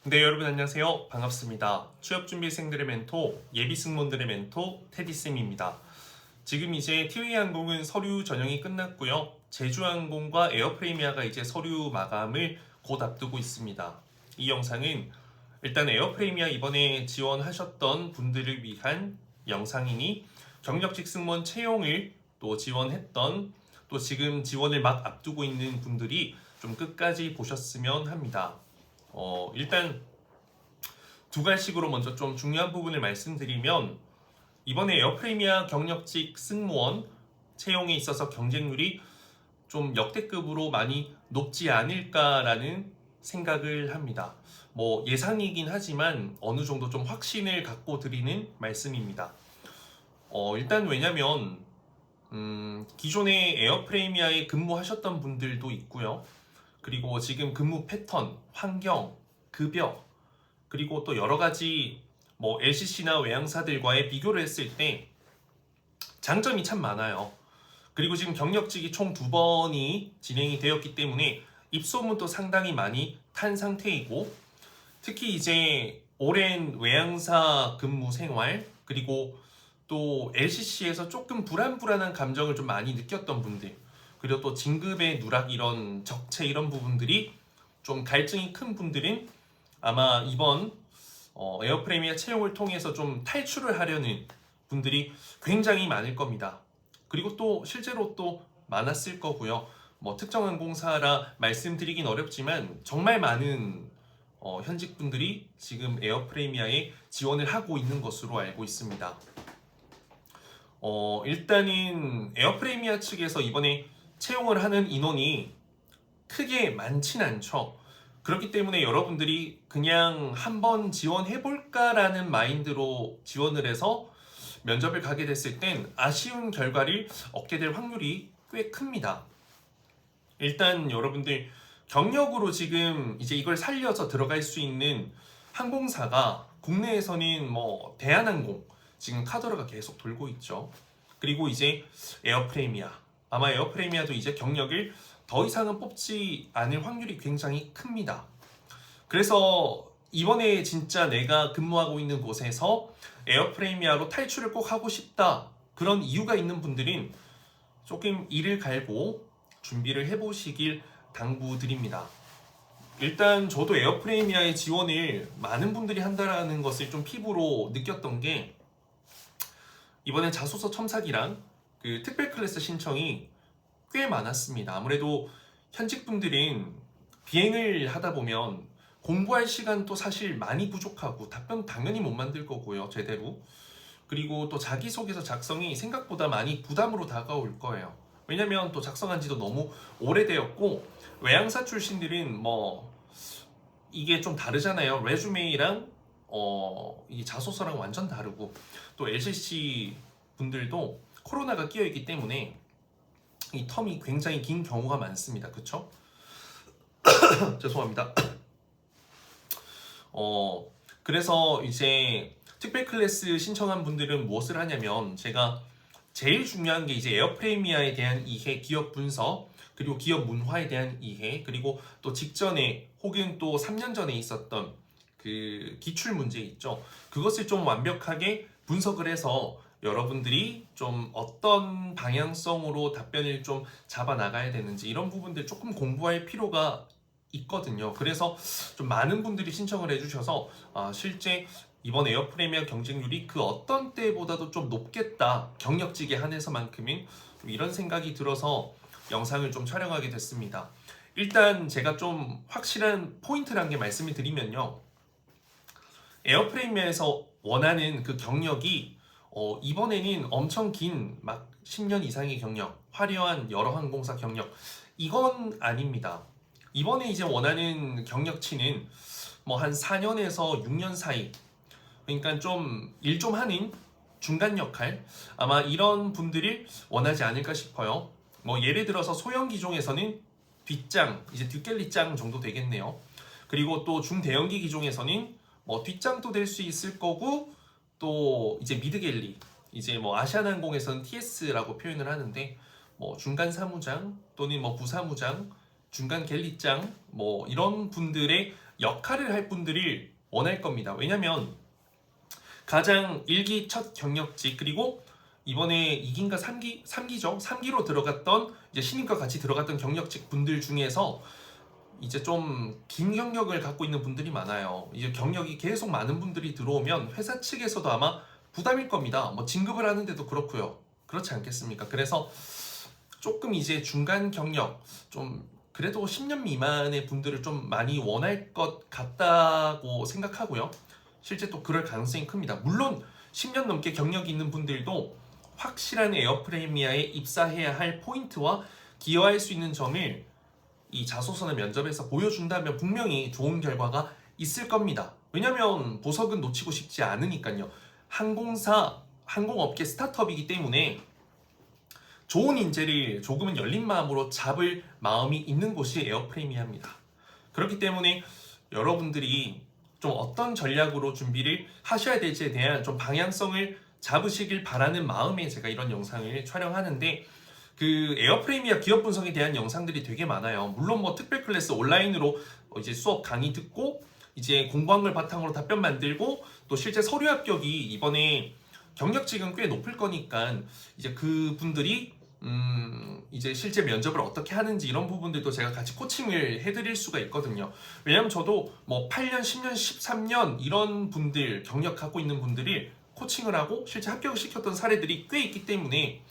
네, 여러분 안녕하세요. 반갑습니다. 취업준비생들의 멘토, 예비승무원들의 멘토 테디쌤입니다. 지금 이제 티웨이항공은 서류 전형이 끝났고요. 제주항공과 에어프레미아가 이제 서류 마감을 곧 앞두고 있습니다. 이 영상은 일단 에어프레미아 이번에 지원하셨던 분들을 위한 영상이니 경력직 승무원 채용을 또 지원했던 또 지금 지원을 막 앞두고 있는 분들이 좀 끝까지 보셨으면 합니다. 일단 두 가지식으로 먼저 좀 중요한 부분을 말씀드리면 이번에 에어프레미아 경력직 승무원 채용에 있어서 경쟁률이 좀 역대급으로 많이 높지 않을까라는 생각을 합니다. 뭐 예상이긴 하지만 어느 정도 좀 확신을 갖고 드리는 말씀입니다. 일단 왜냐면 기존에 에어프레미아에 근무하셨던 분들도 있고요. 그리고 지금 근무 패턴, 환경, 급여, 그리고 또 여러 가지 뭐 LCC나 외항사들과의 비교를 했을 때 장점이 참 많아요. 그리고 지금 경력직이 총 2번이 진행이 되었기 때문에 입소문도 상당히 많이 탄 상태이고, 특히 이제 오랜 외항사 근무 생활, 그리고 또 LCC에서 조금 불안한 감정을 좀 많이 느꼈던 분들, 그리고 또 진급의 누락 이런 적체 이런 부분들이 좀 갈증이 큰 분들은 아마 이번 에어프레미아 채용을 통해서 좀 탈출을 하려는 분들이 굉장히 많을 겁니다. 그리고 또 실제로 또 많았을 거고요. 뭐 특정한 공사라 말씀드리긴 어렵지만 정말 많은 현직 분들이 지금 에어프레미아에 지원을 하고 있는 것으로 알고 있습니다. 일단은 에어프레미아 측에서 이번에 채용을 하는 인원이 크게 많진 않죠. 그렇기 때문에 여러분들이 그냥 한번 지원해볼까라는 마인드로 지원을 해서 면접을 가게 됐을 땐 아쉬운 결과를 얻게 될 확률이 꽤 큽니다. 일단 여러분들 경력으로 지금 이제 이걸 살려서 들어갈 수 있는 항공사가 국내에서는 뭐 대한항공, 지금 카더라가 계속 돌고 있죠. 그리고 이제 에어프레미아, 아마 에어프레미아도 이제 경력을 더 이상은 뽑지 않을 확률이 굉장히 큽니다. 그래서 이번에 진짜 내가 근무하고 있는 곳에서 에어프레미아로 탈출을 꼭 하고 싶다, 그런 이유가 있는 분들은 조금 이를 갈고 준비를 해보시길 당부드립니다. 일단 저도 에어프레미아의 지원을 많은 분들이 한다는 것을 좀 피부로 느꼈던 게, 이번에 자소서 첨삭이랑 그 특별 클래스 신청이 꽤 많았습니다. 아무래도 현직 분들은 비행을 하다 보면 공부할 시간도 사실 많이 부족하고 답변 당연히 못 만들 거고요, 제대로. 그리고 또 자기소개서 작성이 생각보다 많이 부담으로 다가올 거예요. 왜냐면 또 작성한 지도 너무 오래되었고, 외항사 출신들은 뭐 이게 좀 다르잖아요. 레주메이랑 이 자소서랑 완전 다르고, 또 LCC 분들도 코로나가 끼어있기 때문에 이 텀이 굉장히 긴 경우가 많습니다. 그쵸? 죄송합니다. 그래서 이제 특별 클래스 신청한 분들은 무엇을 하냐면, 제가 제일 중요한 게 이제 에어프레미아에 대한 이해, 기업 분석, 그리고 기업 문화에 대한 이해, 그리고 또 직전에 혹은 또 3년 전에 있었던 그 기출 문제 있죠. 그것을 좀 완벽하게 분석을 해서 여러분들이 좀 어떤 방향성으로 답변을 좀 잡아 나가야 되는지 이런 부분들 조금 공부할 필요가 있거든요. 그래서 좀 많은 분들이 신청을 해주셔서 실제 이번 에어프레미아 경쟁률이 그 어떤 때보다도 좀 높겠다, 경력직에 한해서만큼은, 좀 이런 생각이 들어서 영상을 좀 촬영하게 됐습니다. 일단 제가 좀 확실한 포인트란 게 말씀을 드리면요, 에어프레미아에서 원하는 그 경력이 이번에는 엄청 긴 막 10년 이상의 경력, 화려한 여러 항공사 경력, 이건 아닙니다. 이번에 이제 원하는 경력치는 뭐 한 4년에서 6년 사이, 그러니까 좀 일 좀 하는 중간 역할, 아마 이런 분들이 원하지 않을까 싶어요. 뭐 예를 들어서 소형 기종에서는 뒷장, 이제 뒷갤리장 정도 되겠네요. 그리고 또 중대형기 기종에서는 뭐 뒷장도 될 수 있을 거고, 또 이제 미드갤리, 이제 뭐 아시아나항공에서는 TS라고 표현을 하는데, 뭐 중간 사무장 또는 뭐 부사무장, 중간 갤리장, 뭐 이런 분들의 역할을 할 분들을 원할 겁니다. 왜냐면 가장 1기 첫 경력직 그리고 이번에 2기인가 3기죠. 3기로 들어갔던 이제 신입과 같이 들어갔던 경력직 분들 중에서 이제 좀 긴 경력을 갖고 있는 분들이 많아요. 이제 경력이 계속 많은 분들이 들어오면 회사 측에서도 아마 부담일 겁니다. 뭐 진급을 하는데도 그렇고요. 그렇지 않겠습니까? 그래서 조금 이제 중간 경력 좀 그래도 10년 미만의 분들을 좀 많이 원할 것 같다고 생각하고요. 실제 또 그럴 가능성이 큽니다. 물론 10년 넘게 경력이 있는 분들도 확실한 에어프레미아에 입사해야 할 포인트와 기여할 수 있는 점을 이 자소서나 면접에서 보여준다면 분명히 좋은 결과가 있을 겁니다. 왜냐면 보석은 놓치고 싶지 않으니까요. 항공업계 스타트업이기 때문에 좋은 인재를 조금은 열린 마음으로 잡을 마음이 있는 곳이 에어프레미아입니다. 그렇기 때문에 여러분들이 좀 어떤 전략으로 준비를 하셔야 될지에 대한 좀 방향성을 잡으시길 바라는 마음에 제가 이런 영상을 촬영하는데 그 에어프레미아 기업 분석에 대한 영상들이 되게 많아요. 물론 뭐 특별 클래스 온라인으로 이제 수업 강의 듣고 이제 공부한 걸 바탕으로 답변 만들고 또 실제 서류 합격이 이번에 경력직은 꽤 높을 거니까 이제 그분들이 이제 실제 면접을 어떻게 하는지 이런 부분들도 제가 같이 코칭을 해드릴 수가 있거든요. 왜냐면 저도 뭐 8년, 10년, 13년 이런 분들 경력 갖고 있는 분들이 코칭을 하고 실제 합격을 시켰던 사례들이 꽤 있기 때문에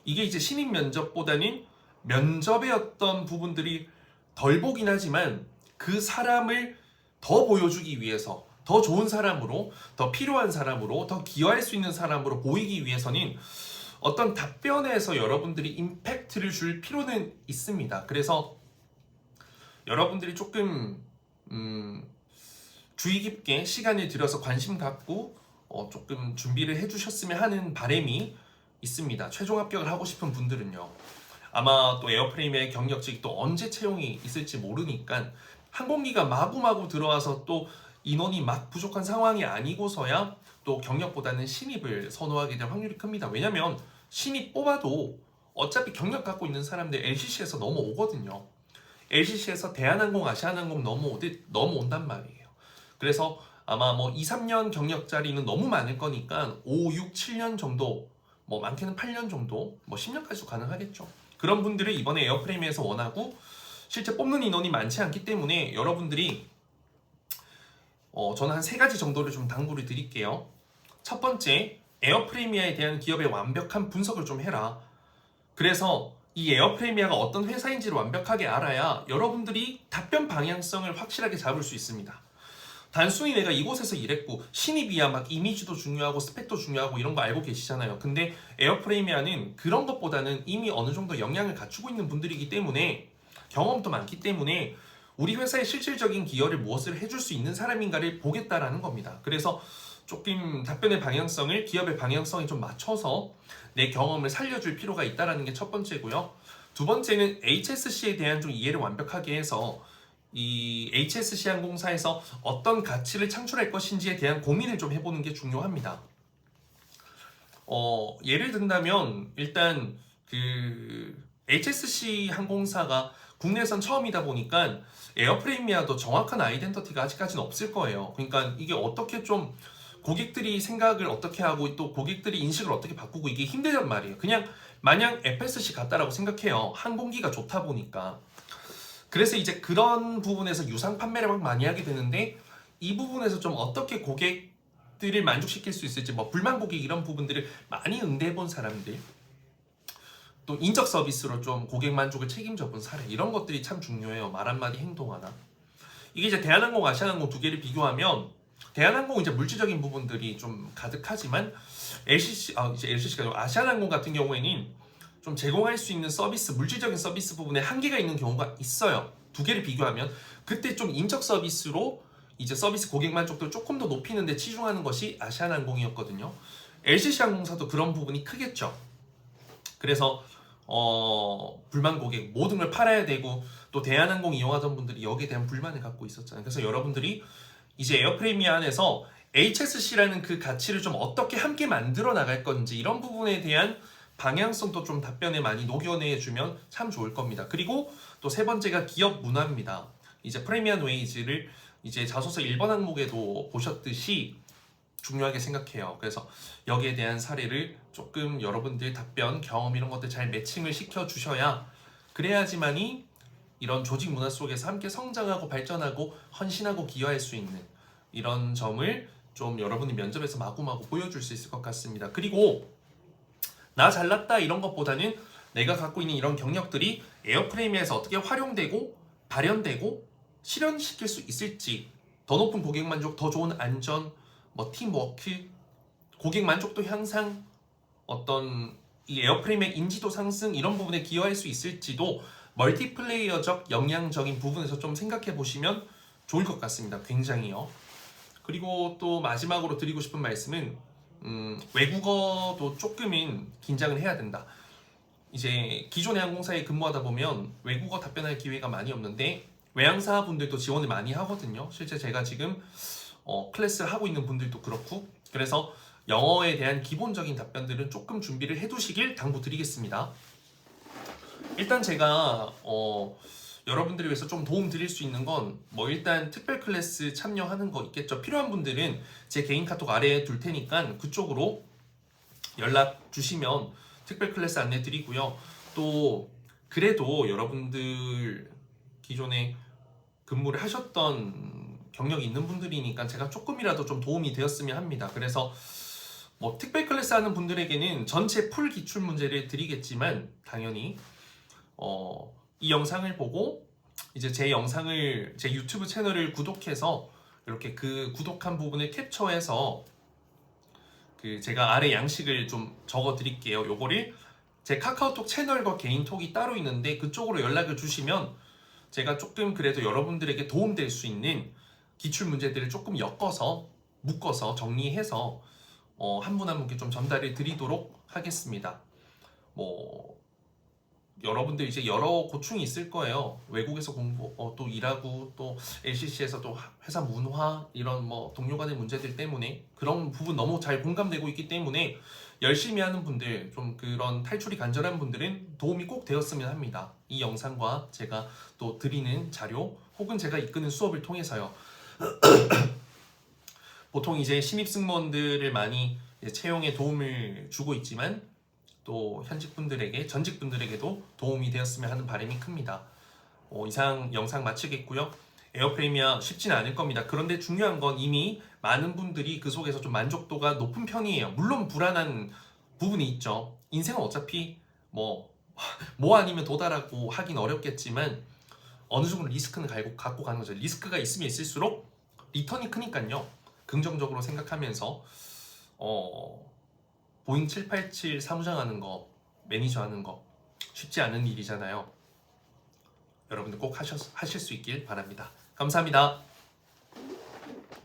이게 이제 신입 면접보다는 면접의 어떤 부분들이 덜 보긴 하지만 그 사람을 더 보여주기 위해서 더 좋은 사람으로 더 필요한 사람으로 더 기여할 수 있는 사람으로 보이기 위해서는 어떤 답변에서 여러분들이 임팩트를 줄 필요는 있습니다. 그래서 여러분들이 조금 주의 깊게 시간을 들여서 관심 갖고 조금 준비를 해주셨으면 하는 바람이 있습니다. 최종 합격을 하고 싶은 분들은요. 아마 또 에어프레임의 경력직이 또 언제 채용이 있을지 모르니까 항공기가 마구마구 들어와서 또 인원이 막 부족한 상황이 아니고서야 또 경력보다는 신입을 선호하게 될 확률이 큽니다. 왜냐면 신입 뽑아도 어차피 경력 갖고 있는 사람들 LCC에서 넘어오거든요. LCC에서 대한항공, 아시아나항공 넘어온단 말이에요. 그래서 아마 뭐 2, 3년 경력자리는 너무 많을 거니까 5, 6, 7년 정도 뭐 많게는 8년 정도 뭐 10년까지도 가능하겠죠. 그런 분들을 이번에 에어프레임에서 원하고 실제 뽑는 인원이 많지 않기 때문에 여러분들이 저는 한 3가지 정도를 좀 당부를 드릴게요. 첫 번째, 에어프레미아에 대한 기업의 완벽한 분석을 좀 해라. 그래서 이 에어프레미아가 어떤 회사인지를 완벽하게 알아야 여러분들이 답변 방향성을 확실하게 잡을 수 있습니다. 단순히 내가 이곳에서 일했고 신입이야 막 이미지도 중요하고 스펙도 중요하고 이런 거 알고 계시잖아요. 근데 에어프레미아는 그런 것보다는 이미 어느 정도 역량을 갖추고 있는 분들이기 때문에 경험도 많기 때문에 우리 회사의 실질적인 기여를 무엇을 해줄 수 있는 사람인가를 보겠다라는 겁니다. 그래서 조금 답변의 방향성을 기업의 방향성에 좀 맞춰서 내 경험을 살려줄 필요가 있다는 게 첫 번째고요. 두 번째는 HSC에 대한 좀 이해를 완벽하게 해서 이 HSC 항공사에서 어떤 가치를 창출할 것인지에 대한 고민을 좀 해보는 게 중요합니다. 예를 든다면 일단 그 HSC 항공사가 국내선 처음이다 보니까 에어프레미아도 정확한 아이덴티티가 아직까지는 없을 거예요. 그러니까 이게 어떻게 좀 고객들이 생각을 어떻게 하고 또 고객들이 인식을 어떻게 바꾸고 이게 힘들단 말이에요. 그냥 마냥 FSC 같다라고 생각해요. 항공기가 좋다 보니까. 그래서 이제 그런 부분에서 유상 판매를 막 많이 하게 되는데 이 부분에서 좀 어떻게 고객들을 만족시킬 수 있을지 뭐 불만 고객 이런 부분들을 많이 응대해 본 사람들 또 인적 서비스로 좀 고객 만족을 책임져 본 사례 이런 것들이 참 중요해요. 말 한마디 행동 하나. 이게 이제 대한항공, 아시아나항공 두 개를 비교하면 대한항공은 이제 물질적인 부분들이 좀 가득하지만 LCC가 아니고 아시아나항공 같은 경우에는 좀 제공할 수 있는 서비스, 물질적인 서비스 부분에 한계가 있는 경우가 있어요. 두 개를 비교하면 그때 좀 인적 서비스로 이제 서비스 고객 만족도를 조금 더 높이는 데 치중하는 것이 아시아나항공이었거든요. LCC 항공사도 그런 부분이 크겠죠. 그래서 불만 고객 모든 걸 팔아야 되고 또 대한항공 이용하던 분들이 여기에 대한 불만을 갖고 있었잖아요. 그래서 여러분들이 이제 에어프레미아 안에서 HSC라는 그 가치를 좀 어떻게 함께 만들어 나갈 건지 이런 부분에 대한 방향성도 좀 답변에 많이 녹여내주면 참 좋을 겁니다. 그리고 또 세 번째가 기업 문화입니다. 이제 프리미엄 웨이즈를 이제 자소서 1번 항목에도 보셨듯이 중요하게 생각해요. 그래서 여기에 대한 사례를 조금 여러분들 답변, 경험 이런 것들 잘 매칭을 시켜 주셔야 그래야지만이 이런 조직 문화 속에서 함께 성장하고 발전하고 헌신하고 기여할 수 있는 이런 점을 좀 여러분이 면접에서 마구마구 보여줄 수 있을 것 같습니다. 그리고 나 잘났다 이런 것보다는 내가 갖고 있는 이런 경력들이 에어프레임에서 어떻게 활용되고 발현되고 실현시킬 수 있을지, 더 높은 고객 만족, 더 좋은 안전, 뭐 팀워크, 고객 만족도 향상, 어떤 이 에어프레임의 인지도 상승 이런 부분에 기여할 수 있을지도 멀티플레이어적 역량적인 부분에서 좀 생각해 보시면 좋을 것 같습니다. 굉장히요. 그리고 또 마지막으로 드리고 싶은 말씀은 외국어도 조금은 긴장을 해야 된다. 이제 기존의 항공사에 근무하다 보면 외국어 답변할 기회가 많이 없는데 외항사 분들도 지원을 많이 하거든요. 실제 제가 지금 클래스를 하고 있는 분들도 그렇고, 그래서 영어에 대한 기본적인 답변들은 조금 준비를 해두시길 당부드리겠습니다. 일단 제가 여러분들을 위해서 좀 도움 드릴 수 있는 건 뭐 일단 특별 클래스 참여하는 거 있겠죠. 필요한 분들은 제 개인 카톡 아래에 둘 테니까 그쪽으로 연락 주시면 특별 클래스 안내 드리고요. 또 그래도 여러분들 기존에 근무를 하셨던 경력이 있는 분들이니까 제가 조금이라도 좀 도움이 되었으면 합니다. 그래서 뭐 특별 클래스 하는 분들에게는 전체 풀 기출 문제를 드리겠지만 당연히 이 영상을 보고 이제 제 영상을 제 유튜브 채널을 구독해서 이렇게 그 구독한 부분을 캡처해서 그 제가 아래 양식을 좀 적어 드릴게요. 요거를 제 카카오톡 채널과 개인톡이 따로 있는데 그쪽으로 연락을 주시면 제가 조금 그래도 여러분들에게 도움될 수 있는 기출 문제들을 조금 엮어서 묶어서 정리해서 한 분 한 분께 좀 전달해 드리도록 하겠습니다. 뭐 여러분들 이제 여러 고충이 있을 거예요. 외국에서 공부 또 일하고 또 LCC에서 또 회사 문화 이런 뭐 동료 간의 문제들 때문에 그런 부분 너무 잘 공감되고 있기 때문에 열심히 하는 분들, 좀 그런 탈출이 간절한 분들은 도움이 꼭 되었으면 합니다. 이 영상과 제가 또 드리는 자료 혹은 제가 이끄는 수업을 통해서요. 보통 이제 신입 승무원들을 많이 채용에 도움을 주고 있지만 또 현직 분들에게, 전직 분들에게도 도움이 되었으면 하는 바람이 큽니다. 이상 영상 마치겠고요. 에어프레임이야 쉽지는 않을 겁니다. 그런데 중요한 건 이미 많은 분들이 그 속에서 좀 만족도가 높은 편이에요. 물론 불안한 부분이 있죠. 인생은 어차피 뭐 아니면 도달하고 하긴 어렵겠지만 어느 정도 리스크는 갖고 가는 거죠. 리스크가 있으면 있을수록 리턴이 크니까요. 긍정적으로 생각하면서 보잉 787 사무장 하는 거, 매니저 하는 거 쉽지 않은 일이잖아요. 여러분들 꼭 하실 수 있길 바랍니다. 감사합니다.